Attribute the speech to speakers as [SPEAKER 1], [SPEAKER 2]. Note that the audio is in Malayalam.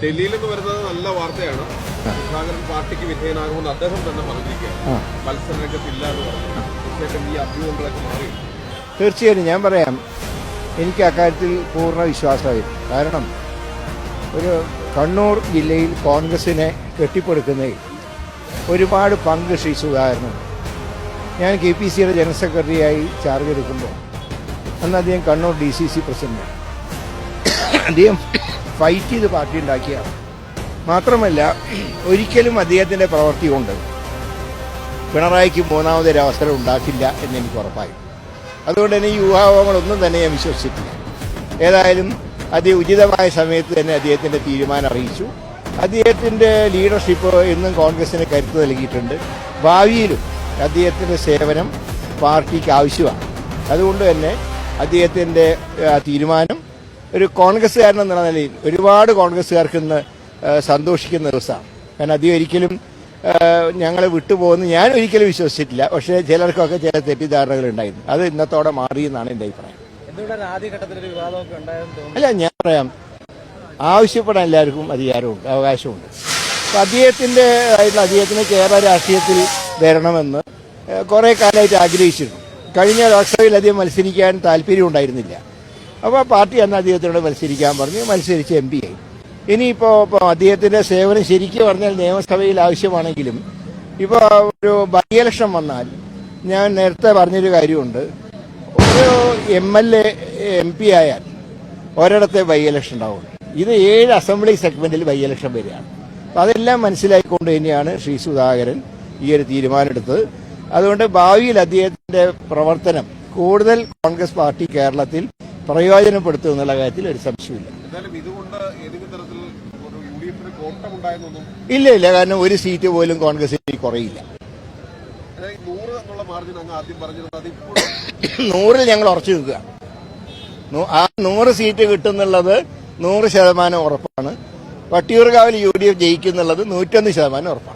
[SPEAKER 1] ഡൽഹിയിൽ നിന്ന് വരുന്നത് നല്ല വാർത്തയാണ്. സുധാകരൻ പാർട്ടിക്ക് വിധേയനാകുമെന്ന് അദ്ദേഹം തന്നെ പറഞ്ഞിരിക്കുകയാണ്. മത്സര രംഗത്തില്ല എന്ന് പറഞ്ഞു. ഈ അഭ്യൂഹങ്ങളൊക്കെ മാറി.
[SPEAKER 2] തീർച്ചയായും ഞാൻ പറയാം, എനിക്ക് അക്കാര്യത്തിൽ പൂർണ്ണ വിശ്വാസമായി. കാരണം ഒരു കണ്ണൂർ ജില്ലയിൽ കോൺഗ്രസിനെ കെട്ടിപ്പടുക്കുന്നതിൽ ഒരുപാട് പങ്ക് ശ്രീ സുധാകരനുണ്ട്. ഞാൻ KPCയുടെ ജനറൽ സെക്രട്ടറിയായി ചാർജ് എടുക്കുമ്പോൾ അന്ന് അദ്ദേഹം കണ്ണൂർ DCC പ്രസിഡന്റാണ്. അദ്ദേഹം ഫൈറ്റ് ചെയ്ത് പാർട്ടി ഉണ്ടാക്കിയാണ്. മാത്രമല്ല ഒരിക്കലും അദ്ദേഹത്തിൻ്റെ പ്രവൃത്തി കൊണ്ട് പിണറായിക്ക് മൂന്നാമതൊരു അവസരം ഉണ്ടാക്കില്ല എന്നെനിക്ക് ഉറപ്പായി. അതുകൊണ്ട് തന്നെ ഈ ഊഹാപോഹങ്ങളൊന്നും തന്നെ ഞാൻ വിശ്വസിച്ചിട്ടില്ല. ഏതായാലും അദ്ദേഹം ഉചിതമായ സമയത്ത് തന്നെ അദ്ദേഹത്തിൻ്റെ തീരുമാനം അറിയിച്ചു. അദ്ദേഹത്തിൻ്റെ ലീഡർഷിപ്പ് എന്നും കോൺഗ്രസിന് കരുത്ത് നൽകിയിട്ടുണ്ട്. ഭാവിയിലും അദ്ദേഹത്തിൻ്റെ സേവനം പാർട്ടിക്ക് ആവശ്യമാണ്. അതുകൊണ്ട് തന്നെ അദ്ദേഹത്തിൻ്റെ തീരുമാനം ഒരു കോൺഗ്രസ്സുകാരൻ എന്നുള്ള നിലയിൽ ഒരുപാട് കോൺഗ്രസ്സുകാർക്ക് ഇന്ന് സന്തോഷിക്കുന്ന ദിവസമാണ്. കാരണം അദ്ദേഹം ഒരിക്കലും ഞങ്ങളെ വിട്ടുപോകുന്നു ഞാൻ ഒരിക്കലും വിശ്വസിച്ചിട്ടില്ല. പക്ഷേ ചിലർക്കൊക്കെ ചില തെറ്റിദ്ധാരണകൾ ഉണ്ടായിരുന്നു. അത് ഇന്നത്തോടെ മാറിയെന്നാണ് എൻ്റെ അഭിപ്രായം. അല്ല, ഞാൻ പറയാം, ആവശ്യപ്പെടാൻ എല്ലാവർക്കും അധികാരമുണ്ട്, അവകാശമുണ്ട്. അപ്പം അദ്ദേഹത്തിന് കേരള രാഷ്ട്രീയത്തിൽ വരണമെന്ന് കുറേ കാലമായിട്ട് ആഗ്രഹിച്ചിരുന്നു. കഴിഞ്ഞ ലോക്സഭയിൽ അദ്ദേഹം മത്സരിക്കാൻ താല്പര്യം ഉണ്ടായിരുന്നില്ല. അപ്പോൾ പാർട്ടി അന്ന് അദ്ദേഹത്തിനോട് മത്സരിക്കാൻ പറഞ്ഞ് മത്സരിച്ച് MP ആയി. ഇനിയിപ്പോൾ അദ്ദേഹത്തിൻ്റെ സേവനം ശരിക്കും പറഞ്ഞാൽ നിയമസഭയിൽ ആവശ്യമാണെങ്കിലും ഇപ്പോൾ ഒരു ബൈ ഇലക്ഷൻ വന്നാൽ ഞാൻ നേരത്തെ പറഞ്ഞൊരു കാര്യമുണ്ട്. ഒരു MLA MP ആയാൽ ഒരിടത്തെ ബൈ ഇലക്ഷൻ ഉണ്ടാവുള്ളൂ. ഇത് 7 അസംബ്ലി സെഗ്മെന്റിൽ ബൈ ഇലക്ഷൻ വരികയാണ്. അപ്പം അതെല്ലാം മനസ്സിലാക്കിക്കൊണ്ട് തന്നെയാണ് ശ്രീ സുധാകരൻ ഈ ഒരു തീരുമാനമെടുത്തത്. അതുകൊണ്ട് ഭാവിയിൽ അദ്ദേഹത്തിന്റെ പ്രവർത്തനം കൂടുതൽ കോൺഗ്രസ് പാർട്ടി കേരളത്തിൽ പ്രയോജനപ്പെടുത്തും എന്നുള്ള കാര്യത്തിൽ ഒരു സംശയമില്ല. ഇല്ല, കാരണം ഒരു സീറ്റ് പോലും കോൺഗ്രസിന് കുറയില്ല. 100-ൽ ഞങ്ങൾ ഉറച്ചു നിൽക്കുക. ആ 100 സീറ്റ് കിട്ടുന്നുള്ളത് 100% ഉറപ്പാണ്. വട്ടിയൂർക്കാവിൽ UDF ജയിക്കുന്നുള്ളത് 101% ഉറപ്പാണ്.